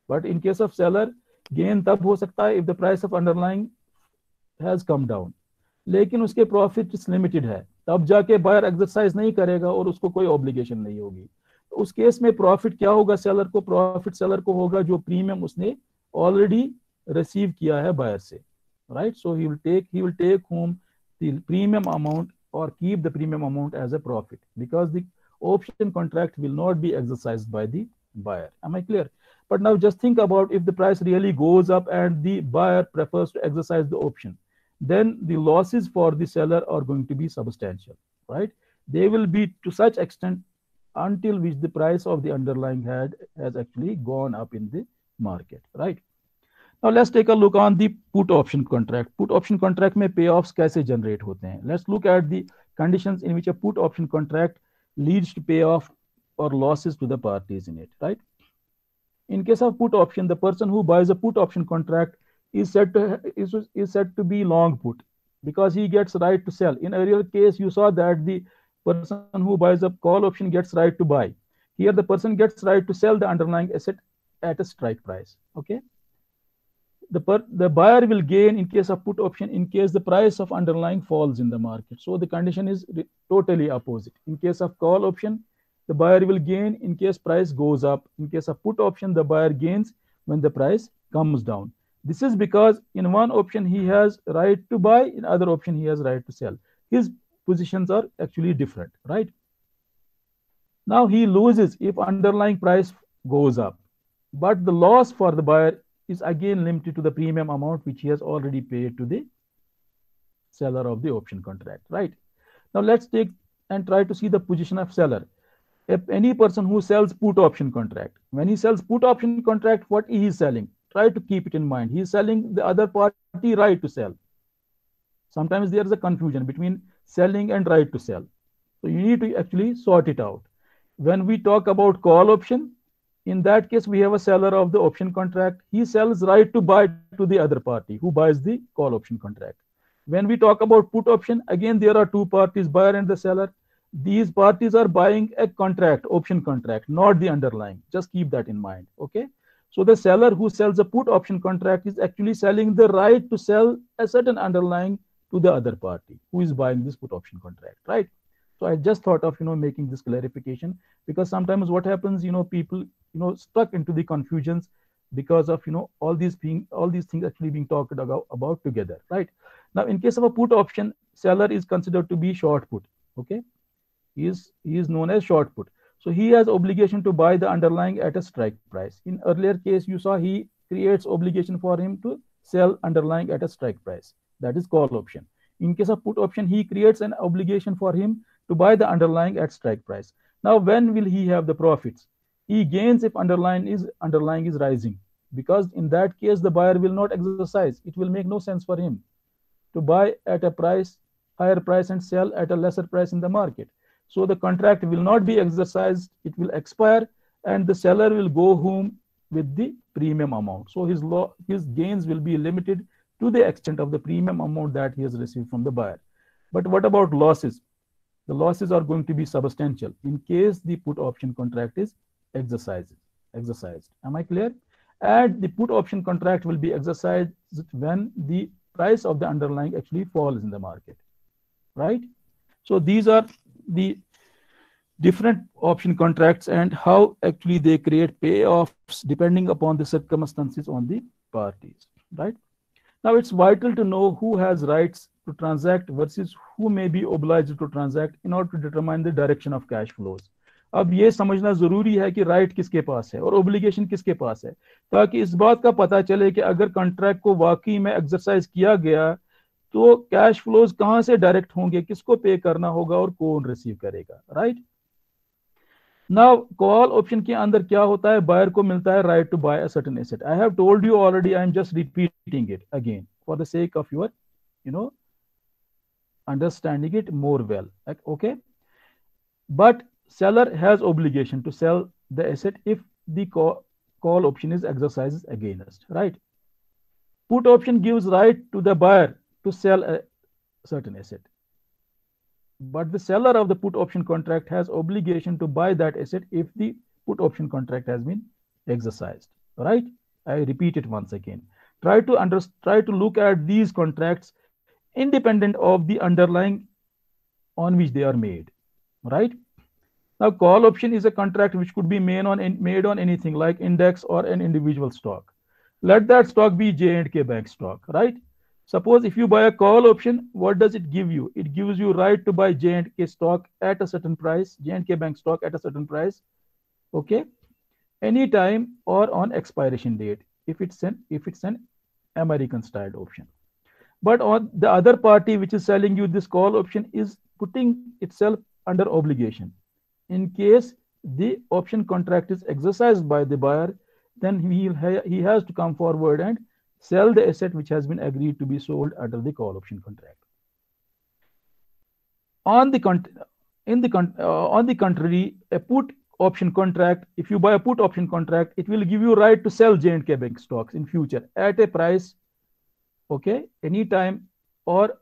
but in case of seller gain तब हो सकता है if the price of underlying has come down. लेकिन उसके प्रॉफिट लिमिटेड है, तब जाके बायर एक्सरसाइज नहीं करेगा और उसको कोई ऑब्लिगेशन नहीं होगी. तो उस केस में प्रॉफिट क्या होगा सेलर को? प्रॉफिट सेलर को होगा जो प्रीमियम उसने ऑलरेडी रिसीव किया है बायर से, right. So he will take home the premium amount or keep the premium amount as a profit because the option contract will not be exercised by the buyer. Am I clear? But now just think about if the price really goes up and the buyer prefers to exercise the option, then the losses for the seller are going to be substantial, right? They will be to such extent until which the price of the underlying has actually gone up in the market, right? Now let's take a look on the put option contract. Put option contract में payoffs कैसे generate होते हैं? Let's look at the conditions in which a put option contract leads to payoff or losses to the parties in it, right? In case of put option, the person who buys a put option contract is said to be long put because he gets right to sell. In earlier case, you saw that the person who buys a call option gets right to buy. Here, the person gets right to sell the underlying asset at a strike price. Okay. The buyer will gain in case of put option in case the price of underlying falls in the market. So the condition is totally opposite. In case of call option, the buyer will gain in case price goes up. In case of put option, the buyer gains when the price comes down. This is because in one option he has right to buy, in other option he has right to sell. His positions are actually different, right? Now he loses if underlying price goes up, but the loss for the buyer is again limited to the premium amount which he has already paid to the seller of the option contract, right? Now let's take and try to see the position of seller. If any person who sells put option contract, when he sells put option contract, what he is selling? Try to keep it in mind. He is selling the other party right to sell. Sometimes there is a confusion between selling and right to sell. So you need to actually sort it out. When we talk about call option, in that case, we have a seller of the option contract. He sells right to buy to the other party who buys the call option contract. When we talk about put option, again, there are two parties, buyer and the seller. These parties are buying a contract, option contract, not the underlying. Just keep that in mind, okay? So the seller who sells a put option contract is actually selling the right to sell a certain underlying to the other party who is buying this put option contract, right? So I just thought of, making this clarification because sometimes what happens, people, stuck into the confusions because of, all these things actually being talked about together, right? Now, in case of a put option, seller is considered to be short put, okay? He is known as short put. So he has obligation to buy the underlying at a strike price. In earlier case, you saw he creates obligation for him to sell underlying at a strike price. That is call option. In case of put option, he creates an obligation for him to buy the underlying at strike price. Now, when will he have the profits? He gains if underlying is rising, because in that case the buyer will not exercise. It will make no sense for him to buy at a higher price and sell at a lesser price in the market. So the contract will not be exercised, it will expire, and the seller will go home with the premium amount. So his gains will be limited to the extent of the premium amount that he has received from the buyer. But what about losses? The losses are going to be substantial in case the put option contract is exercised. Am I clear? And the put option contract will be exercised when the price of the underlying actually falls in the market, right? So these are the different option contracts and how actually they create payoffs depending upon the circumstances on the parties, right? Now it's vital to know who has rights to transact versus who may be obliged to transact in order to determine the direction of cash flows. अब ये समझना जरूरी है कि right किसके पास है और obligation किसके पास है, ताकि इस बात का पता चले कि अगर कॉन्ट्रैक्ट को वाकई में एक्सरसाइज किया गया तो कैश फ्लोज कहां से डायरेक्ट होंगे, किसको पे करना होगा और कौन रिसीव करेगा, राइट? नाउ कॉल ऑप्शन के अंदर क्या होता है, बायर को मिलता है right to buy a certain asset. I have told you already, I am just repeating it again for the sake of your understanding it more well, okay? But seller has obligation to sell the asset if the call option is exercised against, right? Put option gives right to the buyer to sell a certain asset. But the seller of the put option contract has obligation to buy that asset if the put option contract has been exercised. Right? I repeat it once again. Try to look at these contracts independent of the underlying on which they are made. Right? Now, call option is a contract which could be made on anything like index or an individual stock. Let that stock be J&K Bank stock, right? Suppose if you buy a call option, what does it give you? It gives you right to buy J&K stock at a certain price, J&K Bank stock at a certain price, okay? Anytime or on expiration date, if it's an American style option. But on the other party which is selling you this call option is putting itself under obligation. In case the option contract is exercised by the buyer, then he has to come forward and sell the asset which has been agreed to be sold under the call option contract. On the on the contrary, a put option contract, if you buy a put option contract, it will give you right to sell J&K Bank stocks in future at a price, okay, anytime or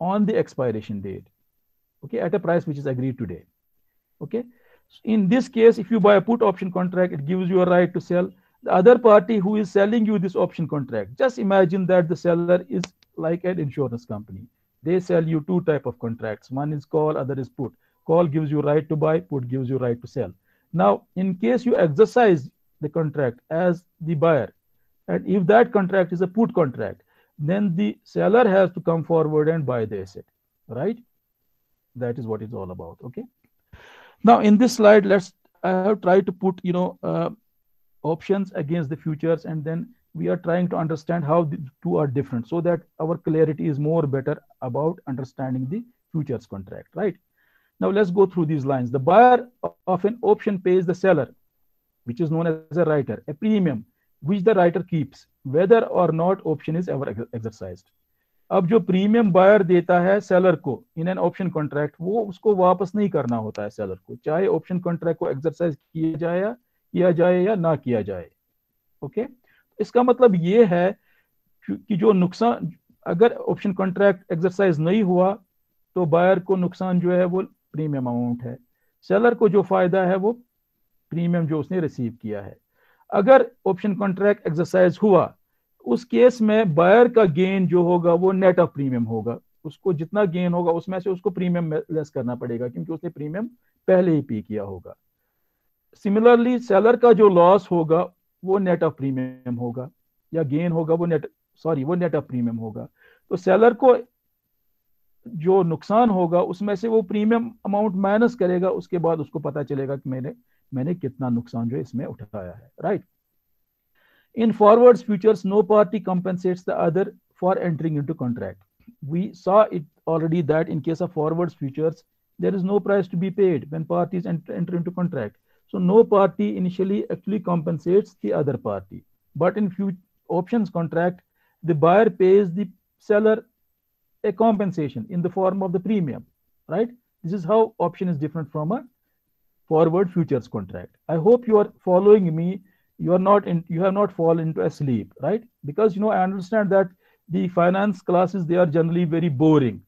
on the expiration date, okay, at a price which is agreed today. Okay, in this case, if you buy a put option contract, it gives you a right to sell. The other party who is selling you this option contract, just imagine that the seller is like an insurance company. They sell you two type of contracts. One is call, other is put. Call gives you right to buy, put gives you right to sell. Now, in case you exercise the contract as the buyer, and if that contract is a put contract, then the seller has to come forward and buy the asset, right? That is what it's all about. Okay. Now, in this slide, I have tried to put, options against the futures, and then we are trying to understand how the two are different so that our clarity is more better about understanding the futures contract, right? Now, let's go through these lines. The buyer of an option pays the seller, which is known as a writer, a premium, which the writer keeps, whether or not option is ever exercised. अब जो premium buyer देता है seller को in an option contract, वो उसको वापस नहीं करना होता है सेलर को, चाहे ऑप्शन कॉन्ट्रैक्ट को एक्सरसाइज किया जाए या ना किया जाए. ओके, इसका मतलब ये है कि जो नुकसान, अगर ऑप्शन कॉन्ट्रैक्ट एक्सरसाइज नहीं हुआ तो बायर को नुकसान जो है वो प्रीमियम अमाउंट है, सेलर को जो फायदा है वो प्रीमियम जो उसने रिसीव किया है. अगर ऑप्शन कॉन्ट्रैक्ट एक्सरसाइज हुआ, उस केस में बायर का गेन जो होगा वो नेट ऑफ प्रीमियम होगा. उसको जितना गेन होगा उसमें से उसको प्रीमियम लेस करना पड़ेगा क्योंकि उसने प्रीमियम पहले ही पे किया होगा. सिमिलरली सेलर का जो लॉस होगा वो नेट ऑफ प्रीमियम होगा, या गेन होगा वो नेट ऑफ प्रीमियम होगा. तो सेलर को जो नुकसान होगा उसमें से वो प्रीमियम अमाउंट माइनस करेगा, उसके बाद उसको पता चलेगा कि मैंने कितना नुकसान जो इसमें उठाया है, right? In forwards futures, no party compensates the other for entering into contract. We saw it already that in case of forwards futures, there is no price to be paid when parties enter into contract. So no party initially actually compensates the other party. But in options contract, the buyer pays the seller a compensation in the form of the premium, right? This is how option is different from a forward futures contract. I hope you are following me. You have not fallen into a sleep, right? Because I understand that the finance classes, they are generally very boring,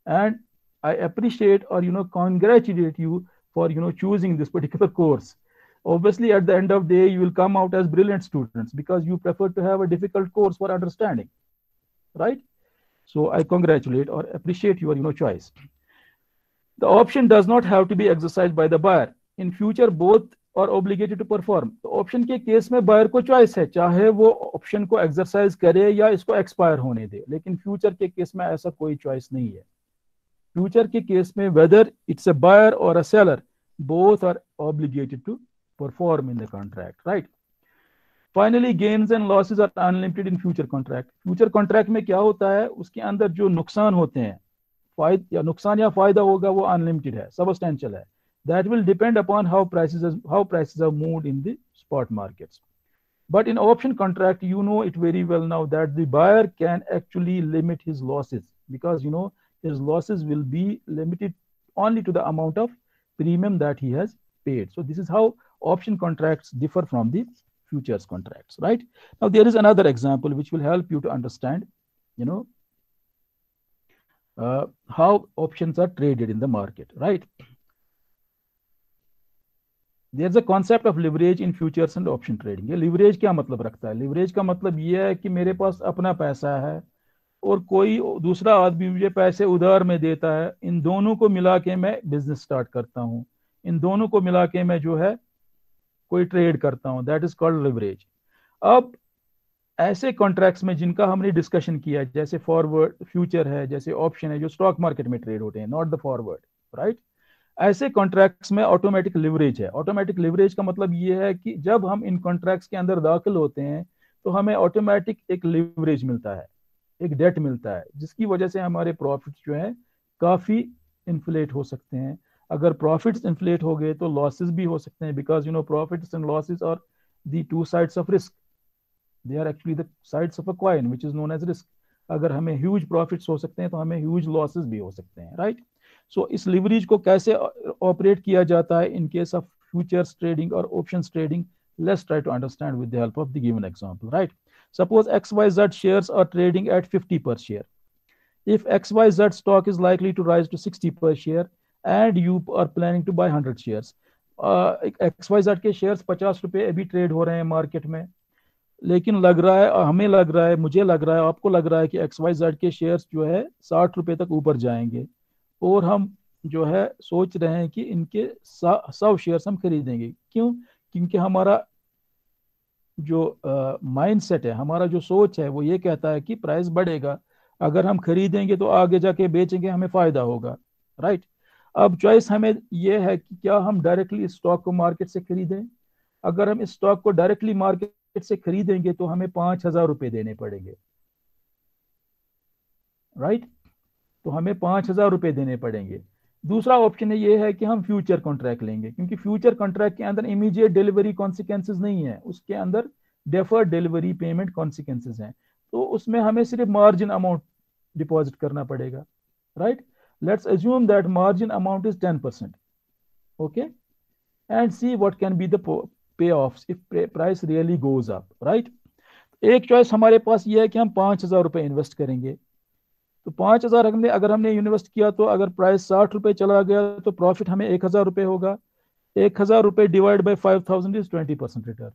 and I appreciate or congratulate you for choosing this particular course. Obviously, at the end of the day, you will come out as brilliant students because you prefer to have a difficult course for understanding, right? So I congratulate or appreciate your choice. The option does not have to be exercised by the buyer. In future, both और obligated to perform. तो option के case में buyer को choice है, चाहे वो option को exercise करे या इसको एक्सपायर होने दे. लेकिन फ्यूचर के केस में ऐसा कोई चॉइस नहीं है. फ्यूचर के केस में वेदर इट्स अ बायर और a seller, both are obligated to perform in the contract, right? Finally, gains and losses are unlimited in future contract. Future contract में क्या होता है, उसके अंदर जो नुकसान होते हैं, नुकसान या फायदा होगा वो अनलिमिटेड है, सबस्टेंशियल है. That will depend upon how prices have moved in the spot markets. But in option contract, it very well now that the buyer can actually limit his losses because his losses will be limited only to the amount of premium that he has paid. So this is how option contracts differ from the futures contracts, right? Now there is another example which will help you to understand how options are traded in the market, right? There's a concept of leverage in futures and option trading. ये leverage क्या मतलब रखता है? Leverage का मतलब ये है कि मेरे पास अपना पैसा है और कोई दूसरा आदमी मुझे पैसे उधार में देता है, इन दोनों को मिला के मैं बिजनेस स्टार्ट करता हूँ, इन दोनों को मिला के मैं जो है कोई ट्रेड करता हूँ, दैट इज कॉल्ड लिवरेज। अब ऐसे कॉन्ट्रैक्ट्स में जिनका हमने डिस्कशन किया, जैसे फॉरवर्ड फ्यूचर है, जैसे ऑप्शन है जो स्टॉक मार्केट में ट्रेड होते हैं, नॉट द फॉरवर्ड, राइट, ऐसे कॉन्ट्रैक्ट्स में ऑटोमेटिक लिवरेज है। ऑटोमेटिक लिवरेज का मतलब ये है कि जब हम इन कॉन्ट्रैक्ट्स के अंदर दाखिल होते हैं तो हमें ऑटोमेटिक एक लिवरेज मिलता है, एक डेट मिलता है, जिसकी वजह से हमारे प्रॉफिट जो है काफ़ी इन्फ्लेट हो सकते हैं। अगर प्रॉफिट्स इन्फ्लेट हो गए तो लॉसेस भी हो सकते हैं, because profits and losses are the two sides of risk, they are actually the sides of a coin which is known as risk. अगर हमें ह्यूज प्रॉफिट्स हो सकते हैं तो हमें ह्यूज लॉसेस भी हो सकते हैं, राइट। सो इस लिवरेज को कैसे ऑपरेट किया जाता है in case of futures trading और options trading, let's try to understand with the help of the given example, right? Suppose XYZ shares are trading at 50 per share. If XYZ stock is likely to rise to 60 per share and you are planning to buy 100 shares, XYZ के shares 50 रुपए अभी trade हो रहे हैं market में, लेकिन लग रहा है, हमें लग रहा है, मुझे लग रहा है, आपको लग रहा है कि XYZ के शेयर्स जो है 60 रुपए तक ऊपर जाएंगे, और हम जो है सोच रहे हैं कि इनके 100 शेयर्स हम खरीदेंगे। क्यों? क्योंकि हमारा जो माइंड सेट है, हमारा जो सोच है वो ये कहता है कि प्राइस बढ़ेगा, अगर हम खरीदेंगे तो आगे जाके बेचेंगे, हमें फायदा होगा, राइट। अब चॉइस हमें ये है कि क्या हम डायरेक्टली इस स्टॉक को मार्केट से खरीदें। अगर हम इस स्टॉक को डायरेक्टली मार्केट से खरीदेंगे तो हमें 5,000 रुपए देने पड़ेंगे, राइट, तो हमें 5,000 रुपए देने पड़ेंगे। दूसरा ऑप्शन ये है कि हम फ्यूचर कॉन्ट्रैक्ट लेंगे, क्योंकि फ्यूचर कॉन्ट्रैक्ट के अंदर इमीडिएट डिलीवरी कॉन्सिक्वेंसेज नहीं है, उसके अंदर डेफर्ड डिलीवरी पेमेंट कॉन्सिक्वेंसेज हैं, तो उसमें हमें सिर्फ मार्जिन अमाउंट डिपॉजिट करना पड़ेगा, right. Let's assume that margin amount is 10%, okay, and see what can be the pay of if price really goes up, right. एक चॉइस हमारे पास ये है कि हम 5,000 रुपए इन्वेस्ट करेंगे, तो 5,000 अगर हमने इन्वेस्ट किया तो अगर प्राइस 60 रुपए चला गया तो प्रॉफिट हमें 1,000 रुपए होगा। 1,000 रुपए डिवाइड बाई 5,000 इज 20% रिटर्न।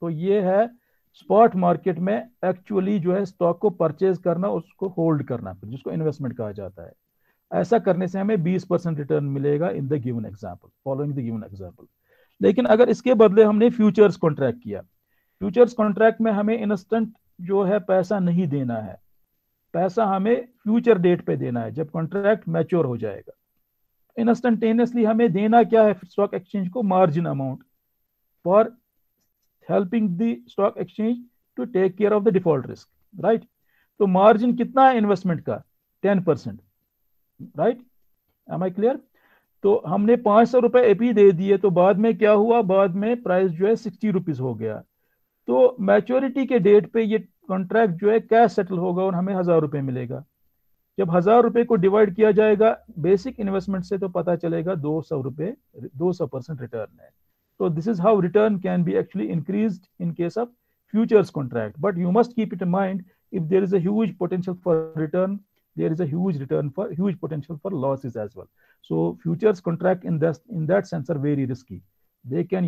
तो ये है स्पॉट मार्केट में एक्चुअली जो है स्टॉक को परचेज करना, उसको होल्ड करना, जिसको इन्वेस्टमेंट कहा जाता है। ऐसा करने से हमें 20% रिटर्न मिलेगा in the given example, following the given example. लेकिन अगर इसके बदले हमने फ्यूचर्स कॉन्ट्रैक्ट किया, फ्यूचर्स कॉन्ट्रैक्ट में हमें इंस्टेंट जो है पैसा नहीं देना है, पैसा हमें फ्यूचर डेट पे देना है, जब कॉन्ट्रैक्ट मैच्योर हो जाएगा। इंस्टेंटेनियसली हमें देना क्या है स्टॉक एक्सचेंज को? Margin amount for helping the stock exchange to take care of the default risk, right. तो मार्जिन कितना है इन्वेस्टमेंट का? 10%, राइट। M I clear? तो हमने 500 रुपए एपी दे दिए, तो बाद में क्या हुआ? बाद में प्राइस जो है 60 रुपीज हो गया, तो मैच्योरिटी के डेट पे ये कॉन्ट्रैक्ट जो है कैश सेटल होगा और हमें 1,000 रुपए मिलेगा। जब 1,000 रुपए को डिवाइड किया जाएगा बेसिक इन्वेस्टमेंट से तो पता चलेगा 200 रुपए, 200% रिटर्न है। तो this is how return can be actually increased in case of futures contract, but you must keep it in mind, if there is a huge potential for return, there is a huge potential for losses as well. So futures contract in that sense are very risky. They can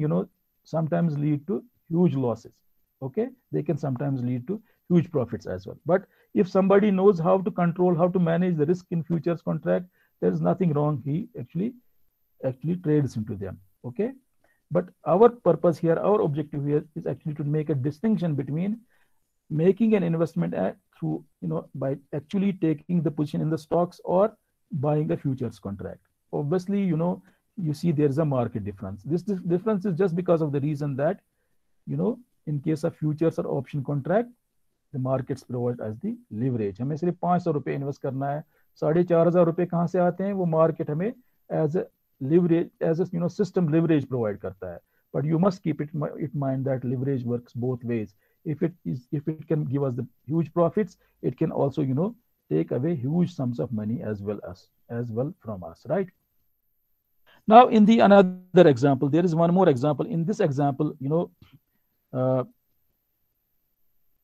sometimes lead to huge losses, okay, they can sometimes lead to huge profits as well. But if somebody knows how to control, how to manage the risk in futures contract, there is nothing wrong, he actually trades into them, okay. But our purpose here, our objective here is actually to make a distinction between making an investment through, by actually taking the position in the stocks or buying a futures contract. Obviously, you see there is a market difference. This difference is just because of the reason that, in case of futures or option contract, the markets provide as the leverage. हमें सिर्फ 500 रुपए invest करना है, 4,500 रुपए कहाँ से आते हैं? वो मार्केट हमें as a leverage, as a system leverage provide karta hai. But you must keep it mind that leverage works both ways. If it can give us the huge profits, it can also take away huge sums of money as well from us, right? Now in the another example, there is one more example. In this example,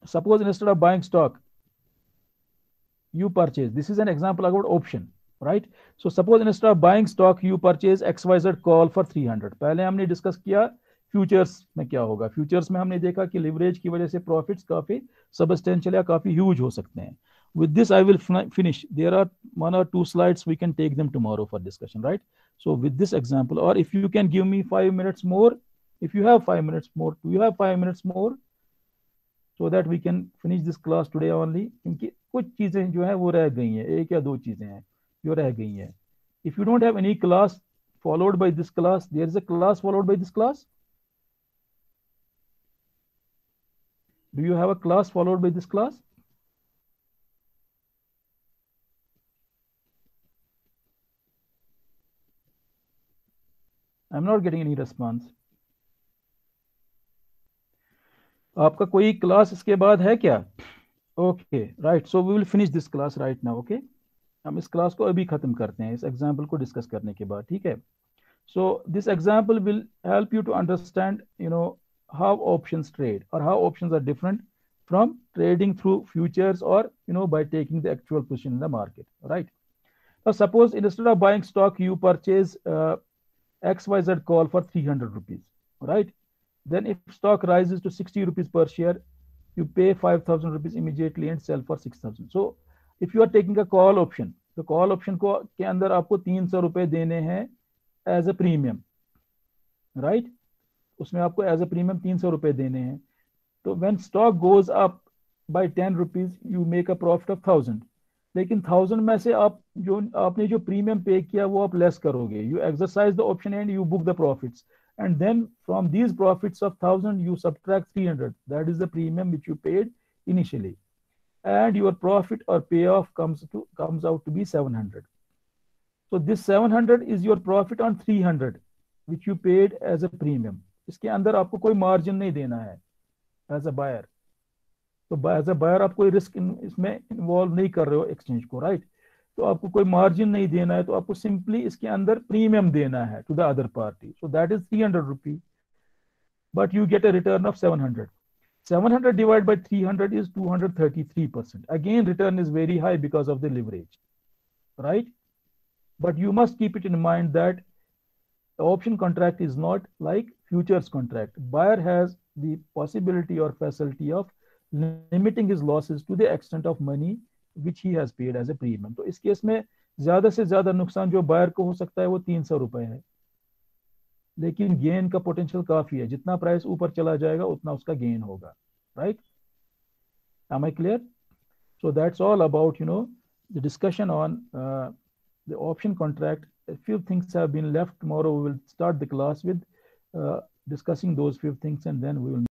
suppose instead of buying stock, you purchase. This is an example about option, right? So suppose instead of buying stock you purchase XYZ call for 300. पहले हमने discuss किया futures में क्या होगा. Futures में हमने देखा कि लिवरेज की वजह से प्रॉफिट्स काफी सबस्टेंशियल या काफी ह्यूज हो सकते हैं. With this I will finish. There are 1 or 2 slides, we can take them tomorrow for discussion, right? So with this example, or if you can give me 5 minutes more, if you have 5 minutes more, do you have 5 minutes more, so that we can finish this class today only? क्योंकि कुछ चीजें जो है वो रह गई हैं, 1 या 2 चीजें हैं जो रह गई हैं. If you don't have any class followed by this class, there is a class followed by this class. Do you have a class followed by this class? I'm not getting any response. आपका कोई class इसके बाद है क्या? Okay right, so we will finish this class right now. Okay, हम इस class को अभी खत्म करते हैं इस एग्जाम्पल को डिस्कस करने के बाद, ठीक है? So this example will help you to understand how options trade or how options are different from trading through futures or by taking the actual position in the market, right? Now suppose instead of buying stock you purchase XYZ call for 300 rupees, right? Then if stock rises to 60 rupees per share, you pay 5,000 rupees immediately and sell for 6,000. So if you are taking a call option, तो call option को के अंदर आपको 300 रुपए देने हैं as a premium, right? उसमें आपको एज अ प्रीमियम 300 रुपए देने हैं. तो when stock goes up by 10 rupees you make a profit of 1,000. लेकिन 1,000 में से आपने जो प्रीमियम पे किया वो आप लेस करोगे. You exercise the option and you book the profits, and then from these profits of 1,000 you subtract 300. That is the premium which you paid initially, and your profit or payoff comes out to be 700. So this 700 is your profit on 300 which you paid as a premium. इसके अंदर आपको कोई margin नहीं देना है as a buyer. तो as a buyer आप कोई रिस्क इसमें इन्वॉल्व नहीं कर रहे हो एक्सचेंज को, राइट? तो आपको कोई मार्जिन नहीं देना है, तो आपको सिंपली इसके अंदर प्रीमियम देना है to the other party. So that is 300 rupee, but you get a return of 700. 700 divided by 300 is 233%. Again, return is very high because of the leverage, right? But you must keep it in mind that the option contract is not like futures contract. Buyer has the possibility or facility of limiting his losses to the extent of money which he has paid as a premium. तो इस case में ज्यादा से ज्यादा नुकसान जो buyer को हो सकता है वो 300 रुपए है, लेकिन गेन का पोटेंशियल काफी है. जितना प्राइस ऊपर चला जाएगा उतना उसका गेन होगा, right? Am I clear? So that's all about the discussion on the option contract. A few things have been left. Tomorrow we will start the class with discussing those few things, and then we will